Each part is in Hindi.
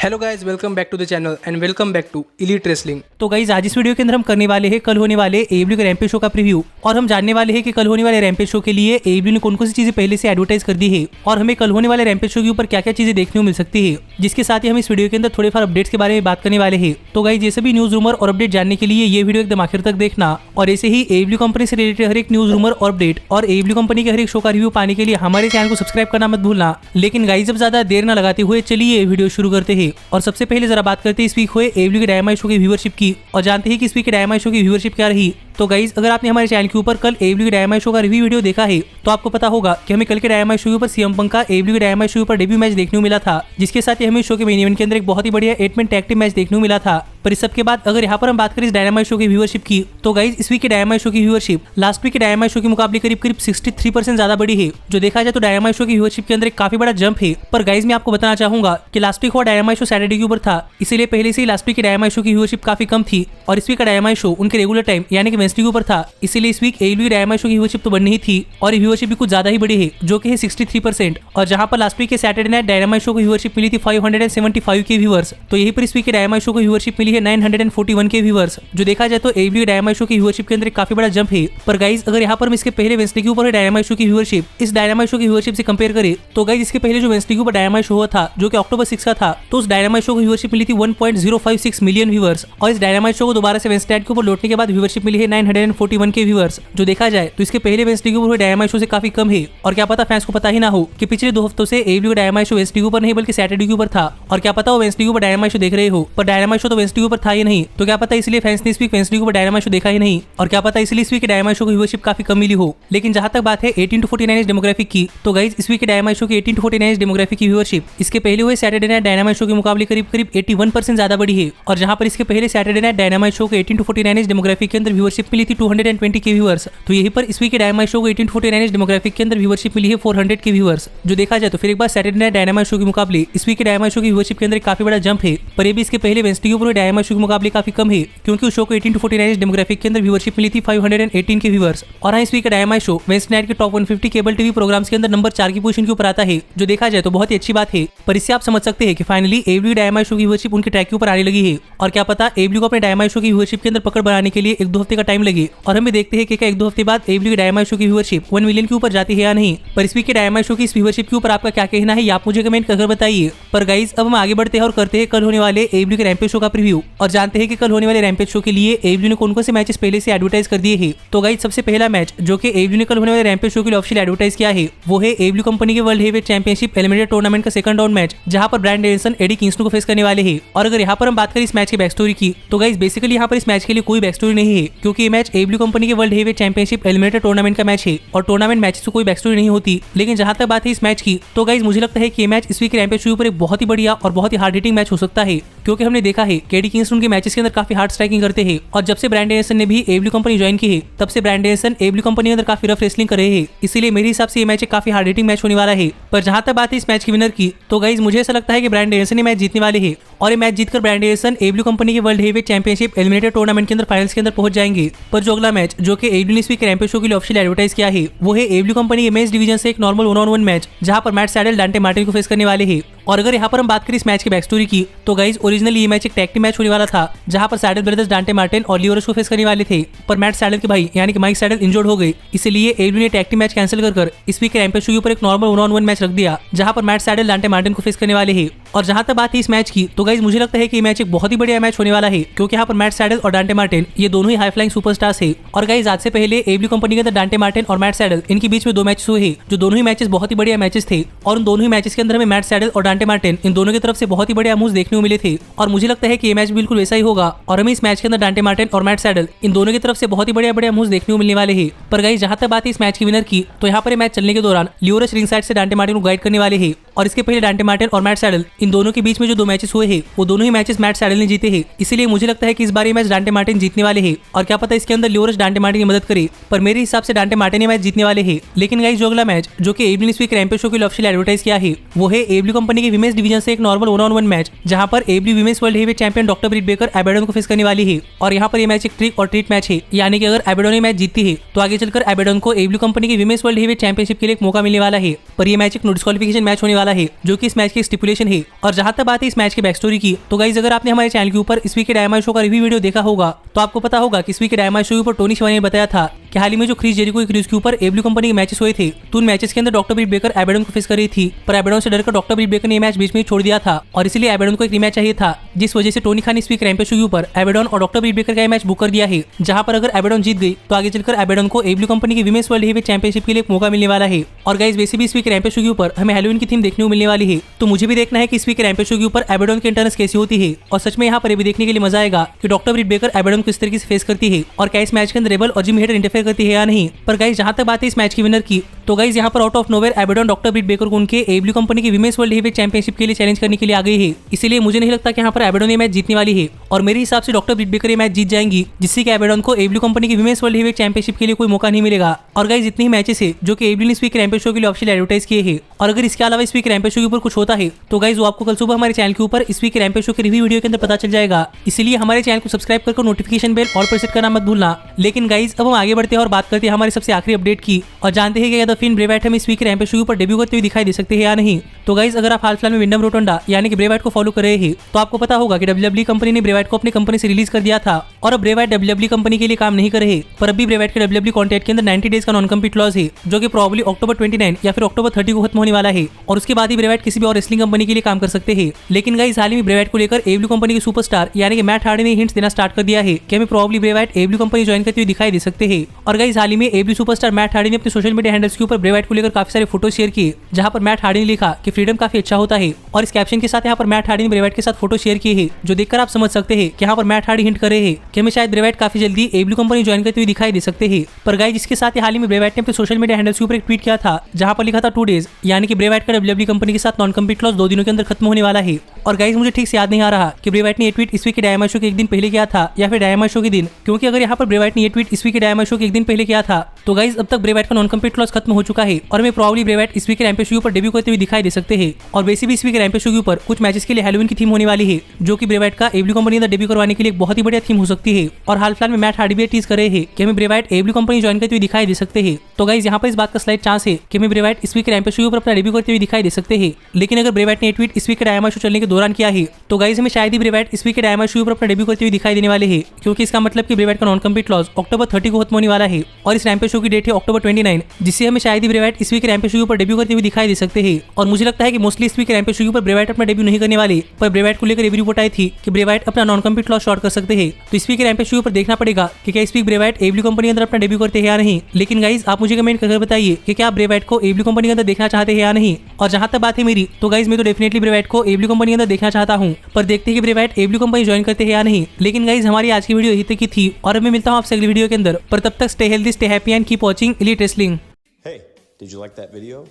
Hello guys, welcome back to the channel and welcome back to elite wrestling. तो गाइज आज इस वीडियो के अंदर हम करने वाले हैं कल होने वाले AEW के रैम्पेज शो का प्रीव्यू और हम जानने वाले हैं कि कल होने वाले रैम्पेज शो के लिए AEW ने कौन कौन सी चीजें पहले से एडवर्टाइज कर दी है और हमें कल होने वाले रैम्पेज शो के ऊपर क्या क्या चीजें देखने को मिल सकती है, जिसके साथ ही हम इस वीडियो के अंदर थोड़े फार अपडेट्स के बारे में बात करने वाले हैं। तो गाइज ये सभी न्यूज रूमर और अपडेट जानने के लिए ये वीडियो एकदम आखिर तक देखना और ऐसे ही AEW कंपनी से रिलेटेड हर एक न्यूज रूमर और अपडेट और AEW कंपनी के हर एक शो का रिव्यू पाने के लिए हमारे चैनल को सब्सक्राइब करना मत भूलना। लेकिन गाइज अब ज्यादा देर न लगाते हुए चलिए वीडियो शुरू करते हैं और सबसे पहले जरा बात करते हैं इस वीक हुए AEW के डायनामाइट शो की व्यूअरशिप की और जानते हैं कि इस वीक के डायनामाइट शो की व्यूअरशिप क्या रही। तो गाइज अगर आपने हमारे चैनल के ऊपर कल AEW के डायनामाइट शो का रिव्यू वीडियो देखा है तो आपको पता होगा कि हमें कल के डायनामाइट शो के ऊपर CM पंक का AEW के डायनामाइट शो पर डेब्यू मैच देखने को मिला था, जिसके साथ ही हमें शो के मेन इवेंट के अंदर एक बहुत ही बढ़िया 8-मैन टैग टीम मैच देखने को मिला था। पर इस सब के बाद अगर यहाँ पर हम बात करें इस डायनामाइट शो की व्यूअरशिप की तो गाइज इस वीक के डायनामाइट शो की व्यूअरशिप लास्ट वीक के डायनामाइट शो के मुकाबले करीब 63% ज्यादा बड़ी है। जो देखा जाए तो डायनामाइट शो की व्यूअरशिप के अंदर एक काफी बड़ा जंप है। पर गाइज मैं आपको बताना चाहूंगा कि लास्ट वीक हुआ डायनामाइट शो सैटरडे के ऊपर था, इसीलिए पहले से ही लास्ट वीक के डायनामाइट शो की व्यूअरशिप काफी कम थी और इस वीक का डायनामाइट शो उनके रेगुलर टाइम यानी कि वेडनेसडे के ऊपर था, इसीलिए इस वीक AEW डायनामाइट शो की व्यूअरशिप तो बढ़नी ही थी और व्यूअरशिप भी कुछ ज्यादा ही बड़ी है जो कि है 63%। और जहां पर लास्ट वीक के सैटरडे नाइट डायनामाइट शो की व्यूअरशिप मिली थी 575 के व्यूअर्स, तो यहीं पर इस वीक के डायनामाइट शो की व्यूअरशिप मिली है 941 के व्यूअर्स। जो देखा जाए तो AEW डायनामाइट शो की व्यूअरशिप के अंदर एक काफी बड़ा जंप है। पर गाइज अगर यहाँ पर हम इसके पहले वेडनेसडे के ऊपर डायनामाइट शो की व्यूअरशिप इस डायनामाइट शो की व्यूअरशिप से कंपेयर करें तो गाइज इसके पहले जो वेडनेसडे के ऊपर डायनामाइट शो हुआ था जो कि अक्टूबर 6 का था, तो उस डायनामाइट शो की व्यूअरशिप मिली थी 1.056 मिलियन व्यूअर्स और इस डायनामाइट शो को दोबारा से वेडनेसडे के ऊपर लौटने के बाद व्यूअरशिप मिली है 941 के व्यूअर्स। जो देखा जाए तो इसके पहले वेडनेसडे के ऊपर डायनामाइट शो से काफी कम है और क्या पता फैंस को पता ही ना हो कि पिछले 2 हफ्तों से AEW डायनामाइट शो वेडनेसडे के ऊपर नहीं बल्कि सैटरडे के ऊपर था और क्या पता वो वेडनेसडे के ऊपर डायनामाइट शो देख रहे हो पर डायनामाइट शो तो वेडनेसडे के ऊपर था ही नहीं, तो क्या पता इसलिए फैंस ने इस वीक वेडनेसडे के ऊपर डायनामाइट शो देखा ही नहीं और क्या पता इसलिए इस वीक के डायनामाइट शो की व्यूअरशिप काफी कम मिली हो। लेकिन जहां तक बात है 18 to 49 एज डेमोग्राफिक की तो गाइज इस वीक के डायनामाइट शो की 18 to 49 एज डेमोग्राफिक की व्यूअरशिप इसके पहले हुए सैटरडे नाइट डायनामाइट शो के मुकाबले करीब 81% ज्यादा बढ़ी है और जहां पर इसके पहले सैटरडे नाइट डायनामाइट शो के 18 to 49 एज डेमोग्राफिक के अंदर व्यूअरशिप मिली थी 220 के व्यूअर्स, तो यहीं पर इस वीक के डायनामाइट शो को 18 to 49 एज डेमोग्राफिक के अंदर व्यूअरशिप मिली है 400 के व्यूअर्स। जो देखा जाए तो फिर एक बार सैटरडे नाइट डायनामाइट शो के मुकाबले इस वीक के डायनामाइट शो की व्यूअरशिप के अंदर काफी बड़ा जंप है। पर ये भी इसके पहले वेडनेसडे के ऊपर डायनामाइट शो के मुकाबले काफी कम है क्योंकि उस शो को 18 to 49 एज डेमोग्राफिक के अंदर व्यूअरशिप मिली थी 518 के व्यूअर्स। और इस वीक का डायनामाइट शो वेडनेसडे नाइट के टॉप 150 केबल टीवी प्रोग्राम्स के अंदर नंबर 4 की पोजीशन के ऊपर आता है। जो देखा जाए तो बहुत ही अच्छी बात है। पर इससे आप समझ सकते हैं कि फाइनली AEW डायनामाइट शो की व्यूअरशिप उनके ट्रैक के ऊपर आने लगी है और क्या पता AEW को अपने डायनामाइट शो की व्यूअरशिप के अंदर पकड़ बनाने के लिए 1-2 हफ्ते का टाइम लगे और हम भी देखते हैं कि क्या 1-2 हफ्ते बाद AEW के डायनामाइट शो की व्यूअरशिप 1 मिलियन के ऊपर जाती है या नहीं। पर इस वीक के डायनामाइट शो की इस व्यूअरशिप के ऊपर आपका क्या कहना है आप मुझे कमेंट करके बताइए। पर गाइज अब हम आगे बढ़ते हैं और करते हैं कल होने वाले AEW के रैम्पेज शो का प्रीव्यू और जानते हैं कि कल होने वाले रैम्पेज शो के लिए AEW ने कौन कौन से मैचेस पहले से एडवर्टाइज कर दिए हैं। तो गाइज सबसे पहला मैच जो कि AEW ने कल होने वाले रैम्पेज शो के लिए ऑफिशियल एडवर्टाइज किया है वो है AEW कंपनी के world heavyweight championship eliminator tournament का सेकंड राउंड मैच जहां पर ब्रायन डेनियल्सन एडी किंगस्टन को फेस करने वाले हैं। और अगर यहाँ पर हम बात करें इस मैच की बैक स्टोरी की तो गाइज बेसिकली यहाँ पर इस मैच के लिए कोई बैक स्टोरी नहीं है क्योंकि ये मैच AEW कंपनी के world heavyweight championship eliminator tournament का मैच है और टूर्नामेंट मैच से कोई बैक स्टोरी नहीं होती। लेकिन जहां तक बात है इस मैच की तो गाइज मुझे लगता है कि ये मैच इस वीक रैम्पेज शो पर एक बहुत ही बढ़िया और बहुत ही हार्ड हिटिंग मैच हो सकता है क्योंकि हमने देखा है कि एडी किंगस्टन के मैचेस के अंदर काफी हार्ड स्ट्राइकिंग करते हैं और जब से ब्रायन डेनियल्सन ने भी AEW कंपनी ज्वाइन की है तब से ब्रायन डेनियल्सन AEW कंपनी के अंदर काफी रफ रेसलिंग कर रहे हैं, इसीलिए मेरे हिसाब से ये मैच एक काफी हार्ड हिटिंग मैच होने वाला है। पर जहां तक बात है इस मैच की विनर की तो गाइज मुझे ऐसा लगता है कि ब्रायन डेनियल्सन ये मैच जीतने वाले हैं और ये मैच जीतकर ब्रायन डेनियल्सन AEW कंपनी के world heavyweight championship eliminator tournament के अंदर फाइनल्स के अंदर पहुंच जाएंगे। पर जो अगला मैच जो कि AEW ने इस वीक रैम्पेज शो के लिए ऑफिशियल एडवर्टाइज किया है वो है AEW कंपनी के मेंस डिवीजन से एक नॉर्मल 1-on-1 मैच जहां पर मैट सैडल डांटे मार्टिन को फेस करने वाले हैं। और अगर यहाँ पर हम बात करें इस मैच की बैक स्टोरी की तो गाइज ओरिजिनली ये मैच एक टैग टीम मैच होने वाला था जहां पर सैडल ब्रदर्स डांटे मार्टिन और लियो रुश को फेस करने वाले थे। पर मैट सैडल के भाई यानी कि माइक सैडल इंजर्ड हो गए, इसलिए AEW ने टैग टीम मैच कैंसिल कर इस वीक रैम्पेज शो के ऊपर एक नॉर्मल 1-on-1 मैच रख दिया जहां पर मैट सैडल डांटे मार्टिन को फेस करने वाले हैं। और जहां तक बात है इस मैच की तो गाइज मुझे लगता है कि ये मैच एक बहुत ही बढ़िया मैच होने वाला है क्योंकि यहाँ पर मैट सैडल और डांटे मार्टिन ये दोनों ही हाई फ्लाइंग सुपरस्टार्स है। और गाइज आज से पहले AEW कंपनी के अंदर डांटे मार्टिन और मैट सैडल इनके बीच में 2 मैचेस हुए हैं जो दोनों ही मैचेस बहुत ही बढ़िया मैचेस थे और उन दोनों ही मैचेस के अंदर हमें मैट सैडल और डांटे मार्टिन इन दोनों की तरफ से बहुत ही बढ़िया मूव्स देखने को मिले थे और मुझे लगता है कि ये मैच बिल्कुल वैसा ही होगा और हमें इस मैच के अंदर डांटे मार्टिन और मैट सैडल इन दोनों की तरफ से बहुत ही बढ़िया मूव्स देखने को मिलने वाले हैं। पर गाइज जहां तक बात है इस मैच की विनर की तो यहाँ पर मैच चलने के दौरान लियो रुश रिंग साइड से डांटे मार्टिन को गाइड करने वाले हैं और इसके पहले डांटे मार्टिन और मैट सैडल इन दोनों के बीच में जो 2 मैचेस हुए हैं वो दोनों ही मैचेस मैट सैडल ने जीते हैं, इसलिए मुझे लगता है कि इस बार ये मैच डांटे मार्टिन जीतने वाले हैं और क्या पता इसके अंदर लियो रुश डांटे मार्टिन की मदद करे। पर मेरे हिसाब से डांटे मार्टिन ये मैच जीतने वाले हैं। लेकिन गाइज जो अगला मैच जो कि AEW ने इस वीक रैम्पेज शो के लिए ऑफिशियल एडवर्टाइज किया है वो है AEW कंपनी के विमेंस डिवीजन से एक नॉर्मल 1-on-1 मैच जहां पर AEW women's world heavyweight champion doctor Britt Baker Abadon को फेस करने वाली है। और यहाँ पर ये मैच एक ट्रिक और ट्रीट मैच है यानी कि अगर एबेडन ये मैच जीतती है तो आगे चलकर एबेडन को AEW कंपनी की विमेंस वर्ल्ड हेवीवेट चैंपियनशिप के लिए एक मौका मिलने वाला है। पर ये मैच एक नो डिस्क्वालिफिकेशन मैच होने वाला है, जो कि इस मैच की स्टिपुलेशन है। और जहां तक बात है इस मैच के बैक स्टोरी की, तो गाइस अगर आपने हमारे चैनल के ऊपर इस वीक के डायमंड शो का रिव्यू वीडियो देखा होगा तो आपको पता होगा कि इस वीक के डायमंड शो के ऊपर टोनी शिवानी ने बताया था कि हाल ही में जो क्रिस जेरिको क्रूज के ऊपर एब्ल्यू कंपनी के मैचेस हुए थे, तो उन मैचेस के अंदर डॉक्टर ब्रिट बेकर एबेडन को फेस कर रही थी, पर एबेडन से डरकर डॉक्टर ब्रिट बेकर ने मैच बीच में ही छोड़ दिया था और इसलिए एबेडन को एक रीमैच चाहिए था, जिस वजह से टोनी खान ने इस वीक रैम्पेज शो के ऊपर एबेडन और डॉक्टर ब्रिट बेकर का मैच बुक कर दिया है, जहां पर अगर एबेडन जीत गई तो आगे चलकर एबेडन को एब्ल्यू कंपनी की विमेंस वर्ल्ड हेवीवेट चैंपियनशिप के लिए एक मौका मिलने वाला है। और गाइस वैसे भी इस वीक रैम्पेज शो के ऊपर हमें हैलोवीन की थीम देखने को मिलने वाली है, तो मुझे भी देखना है कि इस वीक रैम्पेज शो के ऊपर एबेडन की इंटरनेस कैसी होती है। और सच में यहाँ पर ये भी देखने के लिए मजा आएगा कि डॉक्टर ब्रिट बेकर एबेडन को इस तरीके से फेस करती है और क्या इस मैच के अंदर रेबल और जिमी हेटर इंटरफेयर करती है या नहीं। पर गाइस जहां तक बात है इस मैच की विनर की, तो गाइस यहाँ पर out of nowhere Abadon doctor Britt Baker को उनके एब्ल्यू कंपनी की विमेंस वर्ल्ड हेवीवेट चैंपियनशिप के लिए चैलेंज करने के लिए आ गई है, इसलिए मुझे नहीं लगता कि यहाँ पर एबेडन ये मैच जीतने वाली है। और मेरे हिसाब से डॉक्टर ब्रिट बेकर ये मैच जीत जाएंगी, जिससे कि एबेडन को एब्ल्यू कंपनी की विमेंस वर्ल्ड हेवीवेट चैंपियनशिप के लिए कोई मौका नहीं मिलेगा। और गाइस इतने ही मैचेस है जो कि एब्ल्यू ने इस वीक रैम्पेज शो के लिए ऑफिशियल एडवर्टाइज किए हैं। और अगर इसके अलावा इस वीक रैम्पेज शो के ऊपर कुछ होता है तो गाइस वो आपको कल सुबह हमारे चैनल के ऊपर इस वीक रैम्पेज शो के रिव्यू वीडियो के अंदर पता चल जाएगा, इसलिए हमारे चैनल को सब्सक्राइब करके नोटिफिकेशन बेल और पर सेट करना मत भूलना। लेकिन गाइस अब हम आगे बढ़ते हैं और बात करते हैं हमारे सबसे आखिरी अपडेट की, और जानते हैं कि क्या द फिन ब्रे व्हाइट हम इस वीक रैम्पेज शो के ऊपर डेब्यू करते हुए दिखाई दे सकते हैं या नहीं। तो गाइस अगर आप हाल फिलहाल में विंडम रोटोंडा यानी कि ब्रे व्हाइट को फॉलो कर रहे हैं तो आपको पता होगा कि डब्ल्यूडब्ल्यूई कंपनी ने ब्रे व्हाइट को अपनी कंपनी से रिलीज कर दिया था और अब ब्रे व्हाइट डब्ल्यूडब्ल्यूई कंपनी के लिए काम नहीं कर रहे। पर अभी ब्रे व्हाइट के डब्ल्यूडब्ल्यूई कॉन्ट्रैक्ट के अंदर 90 डेज का नॉन कम्पीट क्लॉज है, जो कि प्रॉब्ली अक्टूबर 29 या फिर अक्टूबर 30 को खत्म होने वाला है, और उसके बाद ही ब्रे व्हाइट किसी भी और रेसलिंग कंपनी के लिए काम कर सकते हैं। लेकिन गाइस हाल ही में ब्रे व्हाइट को लेकर एब्ल्यू कंपनी के सुपरस्टार यानी कि मैट हार्डी ने हिंट्स देना स्टार्ट कर दिया है कि हमें प्रॉब्ली ब्रे व्हाइट एब्ल्यू कंपनी ज्वाइन करते हुए दिखाई दे सकते हैं। और गाइस हाल ही में एब्ल्यू सुपरस्टार मैट हार्डी ने अपने सोशल मीडिया हैंडल्स के ऊपर ब्रे व्हाइट को लेकर काफी सारे फोटो शेयर किए, जहां पर मैट हार्डी ने लिखा कि फ्रीडम काफी अच्छा होता है, और इस कैप्शन के साथ यहाँ पर मैट हार्डी ने ब्रे व्हाइट के साथ फोटो शेयर किए हैं, जो देखकर आप समझ सकते हैं कि यहाँ पर मैट हार्डी हिंट कर रहे हैं कि हमें शायद ब्रे व्हाइट काफी जल्दी एब्ल्यू कंपनी ज्वाइन करते हुए दिखाई दे सकते हैं। पर गाइस इसके साथ ही हाल ही में ब्रे व्हाइट ने अपने सोशल मीडिया हैंडल्स के ऊपर एक ट्वीट किया था, जहां पर लिखा था 2 डेज, यानी कि ब्रे व्हाइट का डब्ल्यूडब्ल्यूई कंपनी के साथ नॉन कम्पीट क्लॉज 2 दिनों के अंदर खत्म होने वाला है। और गाइस मुझे ठीक से याद नहीं आ रहा कि ब्रे व्हाइट ने ये ट्वीट इस वीक के डायमंड शो के एक दिन पहले किया था या फिर डायमंड शो के दिन, क्योंकि अगर यहाँ पर ब्रे व्हाइट ने ये ट्वीट इस वीक के डायमंड शो के एक दिन पहले किया था तो गाइस अब तक ब्रे व्हाइट का नॉन कम्पीट क्लॉज खत्म हो चुका है और हमें प्रॉब्ली ब्रे व्हाइट इस वीक के रैम्पेज शो के ऊपर डेब्यू करते हुए दिखाई दे सकते हैं। और वैसे भी इस वीक रैम्पेज शो के ऊपर कुछ मैचेस के लिए हैलोवीन की थीम होने वाली है, जो कि ब्रे व्हाइट का एब्ल्यू कंपनी अंदर डेब्यू करवाने के लिए एक बहुत ही बढ़िया थीम हो सकती है। और हाल फिलहाल में मैट हार्डी भी टीज कर रहे हैं कि हमें ब्रे व्हाइट एब्ल्यू कंपनी ज्वाइन करते हुए दिखाई दे सकते हैं। तो गाइस यहाँ पर इस बात का स्लाइड चांस है कि हमें ब्रे व्हाइट इस वीक रैम्पेज शो के ऊपर अपना डेब्यू करते हुए दिखाई दे सकते हैं। लेकिन अगर ब्रे व्हाइट ने ट्वीट इस वीक के डायमंड शो चलने के दौरान किया है तो गाइस हमें शायद ही ब्रे व्हाइट इस वीक के डायमंड शो के ऊपर अपना डेब्यू करते हुए दिखाई देने वाले हैं, क्योंकि इसका मतलब कि ब्रे व्हाइट का नॉन कम्पीट क्लॉज अक्टूबर 30 को खत्म होने वाला है और इस रैम्पेज शो की डेट है अक्टूबर 29, जिससे हमें शायद ही ब्रे व्हाइट इस वीक रैम्पेज शो के ऊपर डेब्यू करते हुए दिखाई दे सकते हैं। और मुझे लगता है कि मोस्टली इस वीक रैम्पेज शो के ऊपर ब्रे व्हाइट अपना डेब्यू नहीं करने वाले, पर ब्रे व्हाइट को लेकर ये भी रिपोर्ट आई थी कि ब्रे व्हाइट अपना नॉन कम्पीट क्लॉज शॉर्ट कर सकते हैं। तो इस वीक के रैम्पेज शो के ऊपर देखना पड़ेगा कि क्या इस वीक ब्रे व्हाइट एब्ल्यू कंपनी अंदर अपना डेब्यू करते हैं या नहीं। लेकिन गाइस आप मुझे कमेंट करके बताइए कि क्या आप ब्रे व्हाइट को एब्ल्यू कंपनी के अंदर देखना चाहते हैं या नहीं। और जहां तक बात है मेरी, तो गाइस मैं तो डेफिनेटली ब्रे व्हाइट को एब्ल्यू कंपनी के अंदर देखना चाहता हूं, पर देखते हैं कि ब्रे व्हाइट एब्ल्यू कंपनी ज्वाइन करते हैं या नहीं। लेकिन गाइस हमारी आज की वीडियो यही तक की थी और अब मैं मिलता हूं आपसे अगली वीडियो के अंदर, पर तब तक stay healthy, stay happy and keep watching elite wrestling. Hey, did you like that video?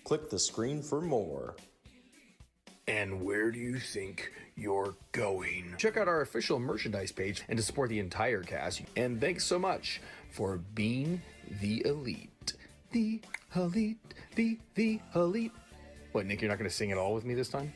Click the screen for more. And where do you think you're going? Check out our official merchandise page and to support the entire cast. And thanks so much for being the elite. The elite, the elite. What, Nick, you're not going to sing it all with me this time?